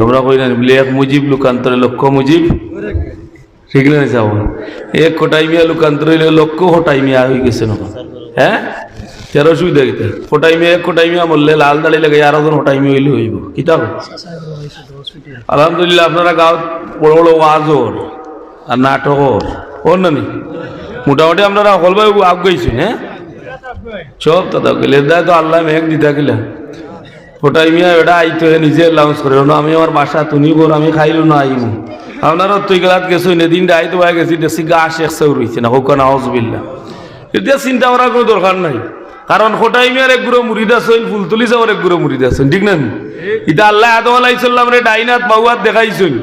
তোমরা কই না বলে এক মুজিব লোকান্তরে লক্ষ মুজিব ঠিক না যাও এক কোটাইমিয়া লোকান্তরে লক্ষ কোটাইমিয়া হয়ে গেছে না হ্যাঁ 13 সুবিধা গেছে কোটাইমিয়া এক কোটাইমিয়া বললে লাল দাড়ি লাগে আর একজন কোটাইমিয়া হইলে হইব কিতাব আলহামদুলিল্লাহ আপনারা গাঁও বড় বড় ওয়াজর আর নাটকর কোন নানি মোটামুটি আপনারা সকলভাবে আগ গেছি হ্যাঁ সব দাদা গেলে দায় তো আল্লাহ মেঘ দিতা গেলা ওটাই মিয়া এটা আইতো নিজে লাউন্স করে আমি আমার বাসা তুমি বল আমি খাইলো না আইমু আপনারা তুই গেলাত গেছো দিন আইতো হয়ে গেছি দেশি গাছ একশো রয়েছে না হোক না হজবিল্লা এটা চিন্তা করার কোনো দরকার নাই কারণ হোটাই মিয়ার এক গুঁড়ো মুড়িদ আছেন ফুলতুলি যাওয়ার এক গুঁড়ো মুড়িদ আছেন ঠিক না এটা আল্লাহ আদম আলাইসাল্লাম রে ডাইনাত বাউয়াত দেখাইছেন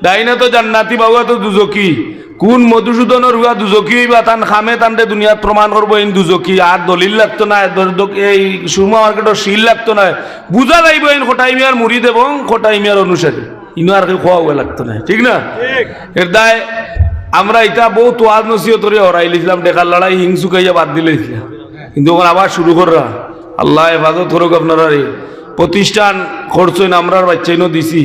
ডাইনাত জান্নাতি বাউয়াত দুজকি কোন মধুসূদনের হুয়া দুজকি বা তান খামে তানতে দুনিয়াত প্রমাণ করবো এই দুজকি আর দলিল লাগতো না এই সুরমা মার্কেটের শিল লাগতো না বুঝা যাইব এই খোটাই মিয়ার মুড়িদ এবং খোটাই মিয়ার অনুসারী ইনো আর কি খোয়া লাগতো না ঠিক না এর দায় আমরা এটা বহুত ওয়াজ নসিহত করে হরাইলিছিলাম দেখার লড়াই হিংসুকাইয়া বাদ দিলেছিলাম কিন্তু ওখানে আবার শুরু কররা আল্লাহ হেফাজত করুক আপনারা প্রতিষ্ঠান করছেন আমরা বাচ্চাইনও দিছি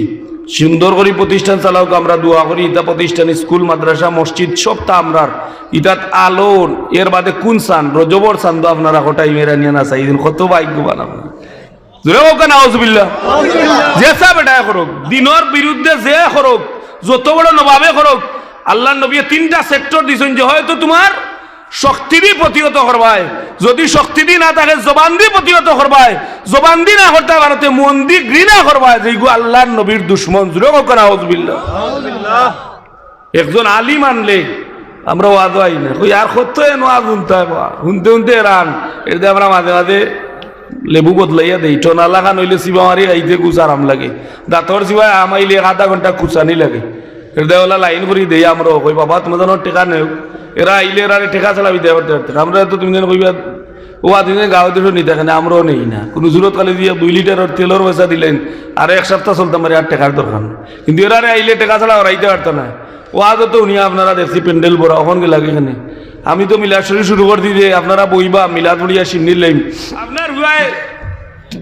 সুন্দর করে প্রতিষ্ঠান চালাওক আমরা দোয়া করি ইটা প্রতিষ্ঠান স্কুল মাদ্রাসা মসজিদ সবটা আমরার ইটাত আলো এর বাদে কোন সান রজবর সান তো আপনারা কোটাই মেরা নিয়ে না চাই কত ভাগ্যবান আপনারা জোরে হোক না আউযুবিল্লাহ যেসা বেটা করুক দিনের বিরুদ্ধে যে করুক যত বড় নবাবে করুক আল্লাহ নবী তিনটা সেক্টর দিয়েছেন যে হয়তো তোমার শক্তি দিয়ে প্রতিহত করবায় যদি শক্তি দিয়ে না থাকে জবান দিয়ে প্রতিহত করবায় জবান দিয়ে না করতে পারতে মন দিয়ে ঘৃণা করবায় যেগু আল্লাহর নবীর দুশ্মন জুড়ে হোক না আউযুবিল্লাহ একজন আলিম আনলে আমরা ওয়াজ আই না কই আর কত এন ওয়াজ শুনতে শুনতে শুনতে রান এতে আমরা মাঝে মাঝে লেবু বদলাইয়া দেই টোনা লাগান হইলে চিবা মারি আইতে কুচারাম লাগে দাঁতর চিবাই আমাইলে আধা ঘন্টা কুচানি লাগে এরদেওয়ালা লাইন করি দেই আমরা কই বাবা তোমাদের টেকা নেও এরা আইলে এরা টেকা চালাবি দেওয়ার আমরা তো তুমি যেন কইবা ও আদিনে গাঁও দেশও নিতে এখানে আমরাও নেই না কোনো জুরত কালে দিয়ে 2 লিটারের তেলের পয়সা দিলেন আর এক সপ্তাহ চলতাম আর টেকার দরকার কিন্তু এরা আইলে টেকা ছাড়া ওরাইতে পারতো না ও আজও তো উনি আপনারা দেখছি প্যান্ডেল বড় ওখান লাগে এখানে আমি তো মিলাদ শরীফ শুরু করে দিই যে আপনারা বইবা মিলাদ বড়িয়া সিন্নির লাইম আপনার হুয়ায়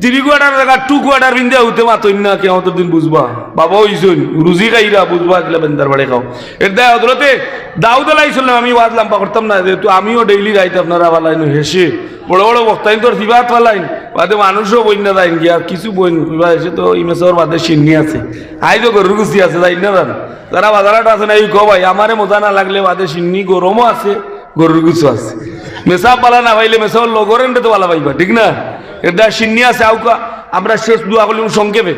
3 কোয়ার্টার জায়গা 2 কোয়ার্টার বিন্দা হতে মাতই না কেমন দিন বুঝবা বাবা হইছুন রুজি খাইরা বুঝবা কিলা বেন্দার বাড়ি খাও এর দায় হজরতে দাউদ আলাইহিসসালাম আমি ওয়াজ লম্বা করতাম না যেহেতু আমিও ডেইলি গাইতে আপনারা বালাইন হেসে বড় বড় বক্তাইন তোর সিবাত বালাইন বাদে মানুষও বই না যাইন গিয়া কিছু বই কইবা এসে তো ইমেসর বাদে সিন্নি আছে আইজো গরুর গুছি আছে যাই না জান যারা বাজারটা আছে না এই কো ভাই আমারে মজা না লাগলে বাদে সিন্নি গরমও আছে গরুর গুছু আছে মেসাব বালা না পাইলে মেসাব লগরেন তো বালা পাইবা ঠিক না এটা সিন্নি আছে আউকা আমরা শেষ দোয়া করলাম সংক্ষেপে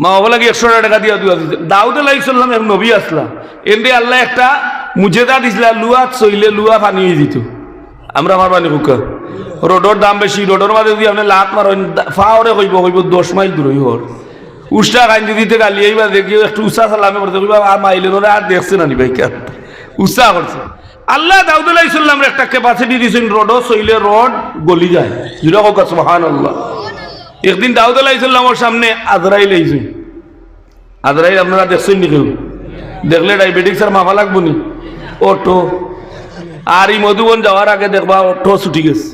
মা বাবা লাগে 100 টাকা দিয়া দোয়া দিতে দাউদ আলাইহিসসালাম এক নবী আসলা এন্ডে আল্লাহ একটা মুজেদা দিছিলা লুয়াত সইলে লুয়া পানি হয়ে দিত আমরা আমার পানি হুকা রোডর দাম বেশি রোডর মাঝে যদি আপনি লাত মারেন ফাওরে কইব 10 মাইল দূর হইর উষ্টা গাঞ্জি দিতে গালি আইবা দেখি একটু উষা সালামে করতে কইবা আর মাইলেন ওরা আর দেখছে না নি ভাই কেন উষা করছে আল্লাহ দাউদ আলাইহিসসালাম একটা ক্যাপাসিটি দিয়েছেন রোড সইলে রোড গলি যায় জুরা হোক সুবহানাল্লাহ একদিন দাউদ আলাইহিসসালামের সামনে আজরাইল আইছে আজরাইল আপনারা দেখছেন নি কেউ দেখলে ডায়াবেটিক্স আর মাফা লাগবো নি অটো আর এই মধুবন যাওয়ার আগে দেখবা অটো ছুটি গেছে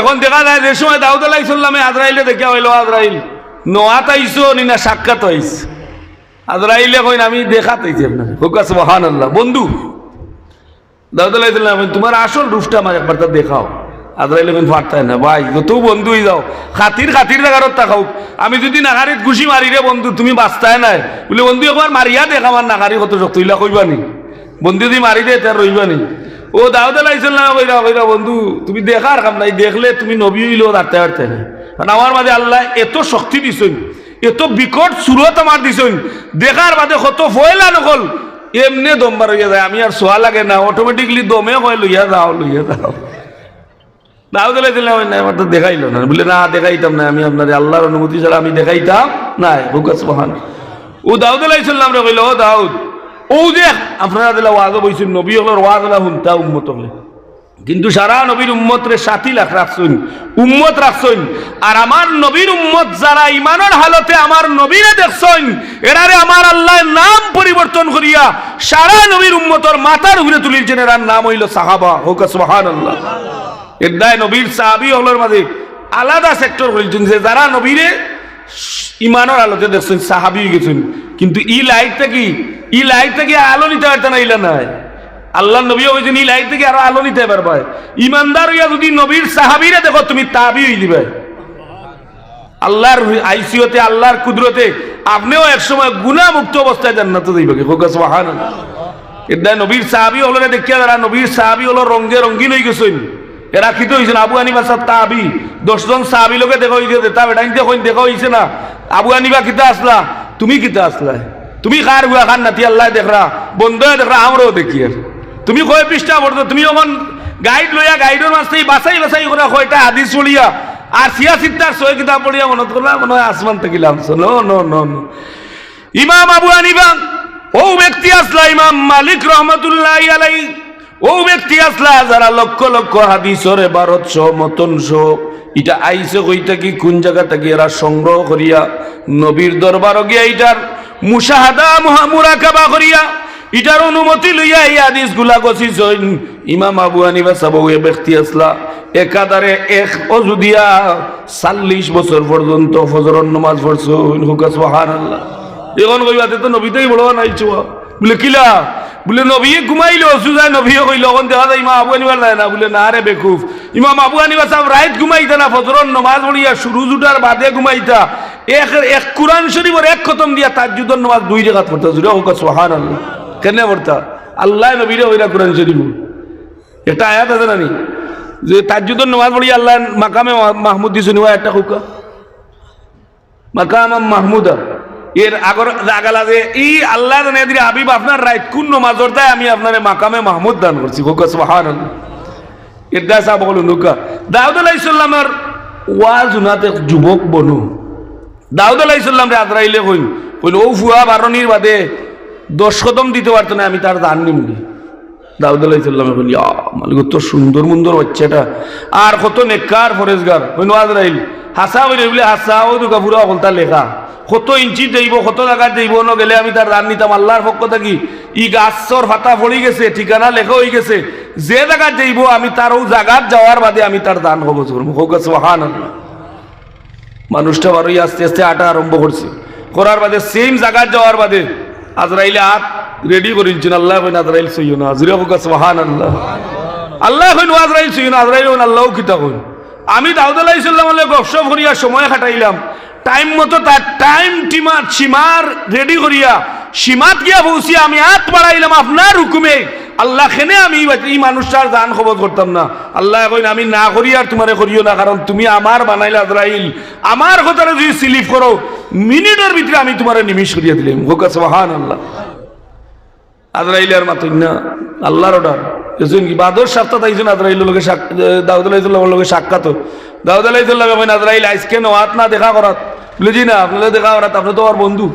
এখন দেখা যায় যে সময় দাউদ আলাইহিসসালামে আজরাইলে দেখা হইলো আজরাইল নোয়াত আইছো নি না সাক্ষাৎ হইছে আজরাইলে কইন আমি দেখাত আইছি আপনাকে হোক সুবহানাল্লাহ বন্ধু দাউদ আলাইহিসসালাম তোমার আসল রূপটা আমার একবার তা দেখাও আজরাইল এখন ফাটতায় না ভাই যত বন্ধু হয়ে যাও খাতির জায়গার তাকাও আমি যদি নাগারিত ঘুষি মারি রে বন্ধু তুমি বাঁচতায় নাই বলে বন্ধু একবার মারিয়া দেখ আমার নাগারি কত শক্ত ইলা কইবা নি বন্ধু যদি মারি দে তার রইবা নি ও দাউদ আলাইহিসসালাম কইরা বন্ধু তুমি দেখার কাম নাই দেখলে তুমি নবী হইলেও দাঁড়তে পারতে না কারণ আমার মাঝে আল্লাহ এত শক্তি দিছেন এত বিকট সুরত আমার দিছেন দেখার বাদে কত ফয়লা নকল এমনি দমবার হইয়া যায় আমি আর সোয়া লাগে না অটোমেটিকলি দমে হয় লইয়া যাও দাউদ আলাইহিসসালাম আমার তো দেখাইলো না বলে না দেখাইতাম না আমি আপনার আল্লাহর অনুমতি ছাড়া আমি দেখাইতাম না সুবহান ও দাউদ আলাইহিসসালাম রে কইলো ও দাউদ ও যে আপনারা দিলা ওয়াজ বইছেন নবী হলোর ওয়াজ লা হুনতা উম্মত হলে কিন্তু সারা নবীর উম্মত রে 7 লাখ রাখছেন উম্মত রাখছেন আর আমার নবীর উম্মত যারা ঈমানের হালতে আমার নবীরে দেখছেন এরারে আমার আল্লাহর নাম পরিবর্তন করিয়া সারা নবীর উম্মতর মাথার উপরে তুলিছেন এর নাম হইল সাহাবা হোক সুবহানাল্লাহ এর দায় নবীর সাহাবী হলোর মাঝে আলাদা সেক্টর করেছেন যে যারা নবীরে ইমানের আলোতে দেখছেন সাহাবি হয়ে গেছেন, কিন্তু ই লাইট থেকে আলো নিতে পারত না, ইলা নাই। আল্লাহ নবী হয়েছেন ই লাইট থেকে আরো আলো নিতে পারবে। ইমানদার হইয়া যদি নবীর সাহাবিরা দেখো তুমি তাবি হয়ে দিবে। আল্লাহর আইসিওতে, আল্লাহর কুদরতে আপনিও একসময় গুনাহমুক্ত অবস্থায় জান্নাতে যাইবে। সুবহানাল্লাহ। এটা নবীর সাহাবি হলো দেখিয়া, যারা নবীর সাহাবি হলো রঙে রঙিন হয়ে গেছেন। এরা খিতে হয়েছেন আবু হানিফা সাহেব তাবি, 10 জন সাহাবি লোকে দেখা হয়েছে, দেখা হয়েছে না। আবু হানিফা কিতা আসলা, তুমি কিতা আসলা, তুমি খার হুয়া খান নাতি আল্লাহ দেখরা, বন্ধ দেখরা, আমরাও দেখি। আর তুমি কয় পৃষ্ঠা পড়তো, তুমি যখন গাইড লইয়া গাইডের মাঝে বাছাই বাছাই করে কয়টা হাদিস পড়িয়া আর সিয়াসিত্তার 6 কিতাব পড়িয়া মনে করলাম মনে হয় আসমান থেকে নামছো। No no no no. Imam Abu Hanifa ও ব্যক্তি আসলা, ইমাম মালিক রহমতুল্লাহি আলাইহি ও ব্যক্তি আসলা যারা লক্ষ লক্ষ হাদিসের 1200 মতনশো এটা আইসে কইটা কি কোন জায়গা থেকে এরা সংগ্রহ করিয়া নবীর দরবারে গিয়া এটার মুশাহাদা মুরাকাবা করিয়া এটার অনুমতি লইয়া এই হাদিসগুলা গছিছেন। ইমাম আবু হানিফা সাহেব ওই ব্যক্তি আসলা একাধারে এক অজু দিয়া 40 বছর পর্যন্ত ফজরের নামাজ পড়ছেন। সুবহানাল্লাহ। এখন কইবাতে তো নবীতেই বড় নাইছো বলে কিলা, বলে নবী ঘুমাইলো অজু যায়, নবী কইল এখন দেখা যায় ইমাম আবু হানিফা যায় না, বলে না রে বেকুফ, ইমাম আবু হানিফা সাহেব রাত ঘুমাইতা না, ফজরের নামাজ পড়িয়া সূরজ উঠার বাদে ঘুমাইতা। এক কুরআন শরীফের এক খতম দিয়া তাহাজ্জুদের নামাজ 2 রাকাত পড়তা। জুড়ে হোক সুবহানাল্লাহ। কেন পড়তা? আল্লাহ নবীরে ওইরা কুরআন শরীফ একটা আয়াত আছে না নি যে তাহাজ্জুদের নামাজ পড়িয়া আল্লাহ মাকামে মাহমুদ দিছেন, ওয়া একটা হুকা মাকাম মাহমুদা। এর আগর জাগালা যে ই আল্লাহ জানে দিরে হাবিব আপনার রাইট কোন নামাজর তাই আমি আপনারে মাকামে মাহমুদ দান করছি। হোক সুবহানাল্লাহ। এটা সাহেব বলুন হুকা দাউদ আলাইহিস সালামের ওয়াজ উনাতে যুবক বনু দাউদ আলাইহিস সালাম রে আজরাইলে কইল ও ফুয়া বারনির বাদে 10 কদম দিতে পারতো না, আমি তার দান নিমনি। দাউদ আলাইহিস সালামে কইল ইয়া মালিক তো সুন্দর মুন্দর বাচ্চাটা আর কত নেককার ফরেজগার। কইল আজরাইল হাসা বলে বলে হাসা ও তো পুরা বলতা লেখা কত ইঞ্চি দেব কত জায়গা দেব না গেলে আমি তার দান নিতাম আল্লাহর পক্ষ থাকি। ই গাছর ফাতা পড়ি গেছে, ঠিকানা লেখা হয়ে গেছে, যে জায়গা যাইব আমি তার ও জায়গার যাওয়ার বাদে আমি তার দান কবজ করবো। হোক সুবহানাল্লাহ। মানুষটা বারোই আস্তে আস্তে আটা আরম্ভ করছে, করার বাদে সেম জায়গার যাওয়ার বাদে আজরাইলে হাত রেডি করেছেন। আল্লাহ কইন আজরাইল সইও না, জুড়ে হোক সুবহানাল্লাহ। আল্লাহ কইন আজরাইল সইও না, আজরাইল আল্লাহ কিতা কইন। আমি দাউদ আলাইহিস সালামের গপসপ করিয়া সময় কাটাইলাম, টাইম মতো তার টাইম সীমার রেডি করিয়া সীমাত গিয়া পৌঁছিয়া আমি হাত বাড়াইলাম আপনার হুকুমে। আল্লাহ খেনে আমি এই মানুষটার দান খবর করতাম না। আল্লাহ কইন আমি না করি আর তোমারে করিও না, কারণ তুমি আমার বানাইলে আজরাইল, আমার কথাটা যদি সিলিপ করো মিনিটের ভিতরে আমি তোমারে নিমিষ করিয়া দিলাম। হোক সুবহানাল্লাহ। আজরাইলের মাতুন না আল্লাহর অর্ডার এজন কি বাদর সপ্তাহ আইছেন আজরাইলের লগে দাউদ আলাইহিস সালামের লগে সাক্ষাৎ। দাউদ আলাইহিস সালাম কইন আজরাইল আজকে নওয়াত না দেখা করাত। বলে জি না, আপনাদের দেখা করাত, আপনি তো আর বন্ধু।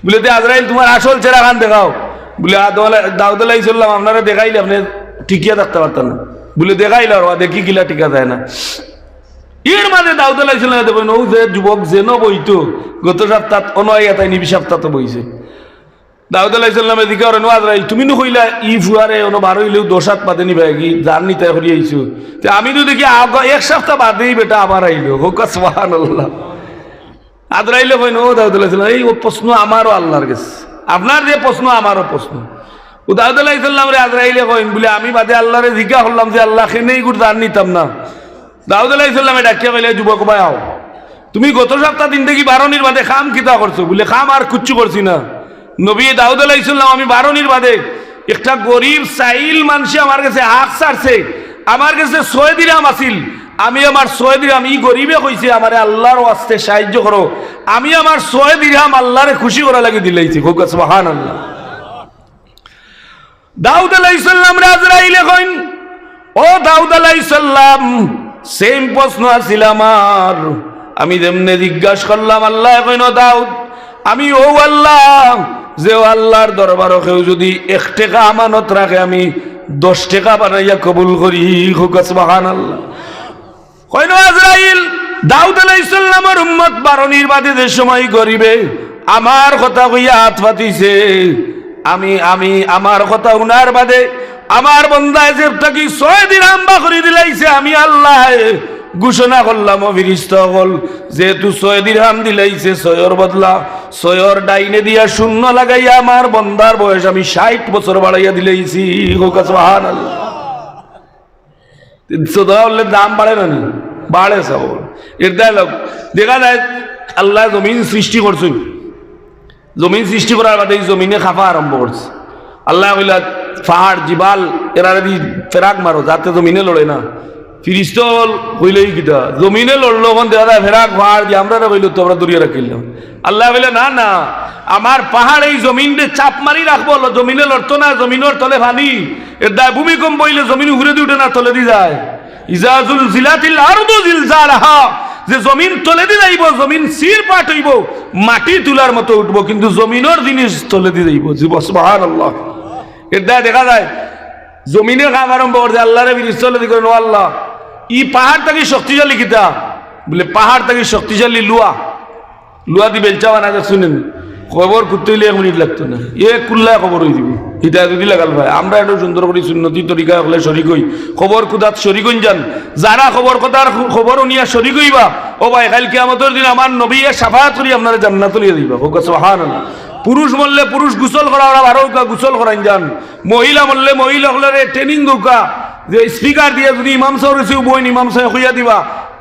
বলে দে আজরাইল তোমার আসল চেহারা খান দেখাও। বলে দাউদ আলাইহিস সালাম আপনারা দেখাইলে আপনি টিকিয়া থাকতে পারতেন না। বলে দেখাইল আর দেখি কিলা টিকা যায় না। এর মাঝে দাউদ আলাইহিস সালাম দেখবেন ও যে যুবক যেন বইতো গত সপ্তাহ অনয় তাই নিবি সপ্তাহ তো বইছে। দাউদ আলাইহিস সালামের দিকে ওরে আজরাইল তুমি নো কইলা ই ফুয়ারে ono 12 হইলেও 10 পাতে নিবে কি জার্নি তাই করি আইছো, তে আমি তো দেখি এক সপ্তাহ বাদেই বেটা আবার আইলো। হোক সুবহানাল্লাহ। আজরাইলে কইন ও দাউদ আলাইহিস সালাম এই প্রশ্ন আমারও আল্লাহর কাছে, আপনার যে প্রশ্ন আমারও প্রশ্ন। ও দাউদ আলাইহিস সালাম রে আজরাইলে কইন বলে আমি বাদে আল্লাহরে জিজ্ঞাসা করলাম যে আল্লাহ খেনেই গুড় জান নিতাম না। দাউদ আলাইহিস সালামে ডাকিয়া কইলে যুবক ভাই আও, তুমি গত সপ্তাহ দিন থেকে 12 বাদে খাম কিতা করছো? বলে খাম আর কিচ্ছু করছি না। নবী দাউদ আলাইহিস সালাম আমি 12 বাদে একটা গরিব সাইল মানুষ আমার কাছে হাত ছাড়ছে, আমার কাছে 6 দিরহাম আছিল, আমি আমার 6 দিরহাম ই গরিবে কইছে আমারে আল্লাহর ওয়াস্তে সাহায্য করো, আমি আমার 6 দিরহাম আল্লাহরে খুশি করা লাগি দিলাইছি। হোক সুবহানাল্লাহ। দাউদ আলাইহিস সালাম রে আজরাইলে কইন ও দাউদ আলাইহিস সালাম সেম প্রশ্ন আছিল আমার, আমি যেমনে জিজ্ঞাসা করলাম আল্লাহ কইন দাউদ আমি ও আল্লাহ যে আল্লাহর দরবারে কেউ যদি 1 টাকা আমানত রাখে আমি 10 টাকা বানাইয়া কবুল করি। হোক সুবহানাল্লাহ। কইন আজরাইল দাউদ আলাইহিস সালামের উম্মত 12 বাদে যে সময় গরিবে আমার কথা কইয়া হাত পাতিছে, আমি আমার কথা উনার বাদে আমার বান্দায় যে তাকি 6 দিরহাম বা করে দিলাইছে, আমি আল্লাহ ঘোষণা করলাম ও ফিরিস্তা হল যেহেতু 6 দিরহাম দিলাইছে 6 বদলা 6 ডাইনে দিয়া শূন্য লাগাইয়া আমার বন্দার বয়স আমি 60 বছর বাড়াইয়া দিলাইছি সুবহানাল্লাহ। 300 টাকা হলে দাম বাড়ে না নি? বাড়ে সব। এর ডায়লগ দেখা যায় আল্লাহ জমিন সৃষ্টি করছেন, জমিন সৃষ্টি করার বাদে জমিনে খাফা আরম্ভ করছে। আল্লাহ কইলা পাহাড় জিবাল এরা ফেরাক মারো যাতে জমিনে লড়ে না। ফিরিস্ত হইলেই কিটা জমিনে লড়লো ওখান দেখা যায় ফেরাক পাহাড় দিয়ে আমরা কইল তো আমরা দূরিয়ে রাখিলাম। আল্লাহ বলে না না, আমার পাহাড় এই জমিনে চাপ মারি রাখবো, জমিনে লড়তো না, জমিনের তলে ভানি। এর দায় ভূমিকম্প হইলে জমিন ঘুরে দিয়ে উঠে না, তলে দিয়ে যায়। ইজাজুল জিলাতিল আরদু জিলজালাহা, যে জমিন তলে দিয়ে যাইব, জমিন সির পাট হইব, মাটি তুলার মতো উঠবো, কিন্তু জমিনের জিনিস তলে দিয়ে যাইব। সুবহানাল্লাহ। এর দায় দেখা যায় জমিনে কাম আরম্ভ করছে। আল্লাহরে বিরিস্তলে দি করেন, ও আল্লাহ ই পাহাড় থাকি শক্তিশালী কিতা? বলে পাহাড় থাকি শক্তিশালী লুয়া। লুয়া দি বেলচা বানা শুনেন, খবর করতে হইলে 1 মিনিট লাগতো না, কুল্লায় খবর হয়ে দিব। হিতা যদি লাগাল ভাই আমরা একটু সুন্দর করে সুন্নতি তরিকা হলে শরিক হই, খবর কুদাত শরিক হইন যান। যারা খবর কথার খবর নিয়া শরিক হইবা, ও ভাই কাল কিয়ামতের দিন আমার নবী শাফাআত করি আপনারা জান্নাত লিয়ে দিবা। সুবহানাল্লাহ। পুরুষ মরলে পুরুষ গোসল করা, ওরা 12 গোসল করাইন যান। মহিলা মরলে মহিলা হলে ট্রেনিং দৌকা, যে স্পিকার দিয়ে যদি ইমাম সাহেব রেসিও বইন ইমাম সাহেব হইয়া দিবা।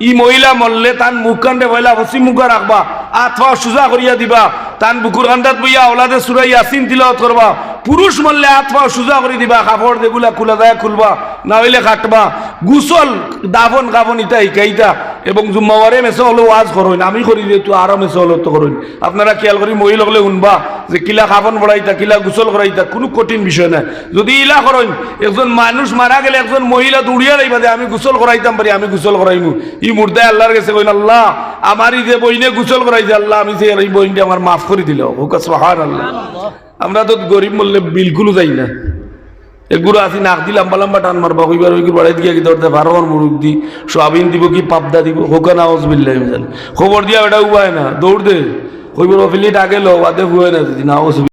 ই মহিলা মরলে তান মুখ কান্দে পয়লা পশ্চিম মুখা রাখবা, আথা সোজা করিয়া দিবা, তান বুকুর কান্দাত বইয়া ওলাদে সুরা ইয়াসিন তিলাওয়াত করবা। পুরুষ মরলে আথা সোজা করে দিবা, কাপড় যেগুলা খুলা যায় খুলবা, না হইলে কাটবা। গুসল দাফন কাফন ইটা ইকাইতা এবং জুম্মাওয়ারে মেসে হলে ওয়াজ করইন, আমি করি যেহেতু আরো মেসে হলে তো করইন। আপনারা খেয়াল করি মহিলা হলে শুনবা যে কিলা কাফন বড়াইতা, কিলা গুসল করাইতা, কোনো কঠিন বিষয় নাই। যদি ইলা করইন, একজন মানুষ মারা গেলে একজন মহিলা দৌড়িয়া যাইবা যে আমি গোসল করাইতাম পারি, আমি গোসল করাইমু। ই মুর্দায় আল্লাহর কাছে কইন, আল্লাহ আমারই যে বইনে গোসল করাইছে, আল্লাহ আমি যে এই বইনটা আমার মাফ করে দিল। সুবহানাল্লাহ। আমরা তো গরিব বললে বিলকুল যাই না। এগুলো আসি নাক দি লম্বা লম্বা টান মারবা, কইবার ওইগুলো বাড়াই দিয়ে কি ধরতে ভারবার মুরুখ দি সোয়াবিন দিব কি পাবদা দিব, হোকা না ওজবিল্লাহ খবর দিয়া ওটা উপায় না, দৌড় দে কইবার অফিলিট আগে লো বাদে হুয়ে না যদি না